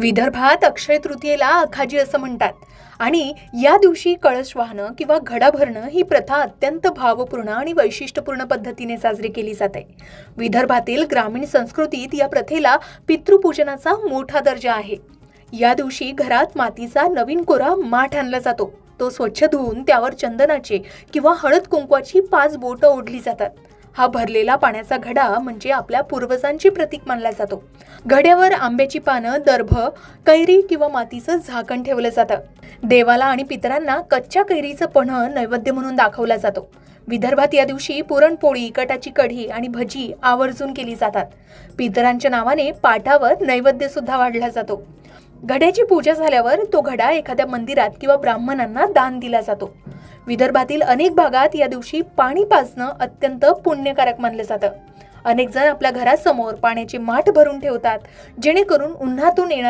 विदर्भात अक्षय तृतीयेला अखाजी असं म्हणतात आणि या दिवशी कळश वाहनं किंवा घडा भरणं ही प्रथा अत्यंत भावपूर्ण आणि वैशिष्ट्यपूर्ण पद्धतीने साजरी केली जाते. विदर्भातील ग्रामीण संस्कृतीत या प्रथेला पितृपूजनाचा मोठा दर्जा आहे. या दिवशी घरात मातीचा नवीन कोरा माठ आणला जातो. तो स्वच्छ धुवून त्यावर चंदनाचे किंवा हळद कुंकवाची 5 बोटं ओढली जातात. हा भरलेला पाण्याचा घडा म्हणजे आपल्या पूर्वजांची प्रतीक मानला जातो. घड्यावर आंब्याची पानं, दर्भ, कैरी किंवा मातीचं झाकण ठेवलं जातं. देवाला आणि पितरांना कच्च्या कैरीचं पन्हं नैवेद्य म्हणून दाखवला जातो. विदर्भात या दिवशी पुरणपोळी, कटाची कढी आणि भजी आवर्जून केली जातात. पितरांच्या नावाने पाटावर नैवेद्य सुद्धा वाढला जातो. घड्याची पूजा झाल्यावर तो घडा एखाद्या मंदिरात किंवा ब्राह्मणांना दान दिला जातो. विदर्भातील अनेक भागात या दिवशी पाणी पाजणं अत्यंत पुण्यकारक मानलं जातं. अनेक जण आपल्या घरासमोर पाण्याचे माठ भरून ठेवतात, जेणेकरून उन्हातून येणारे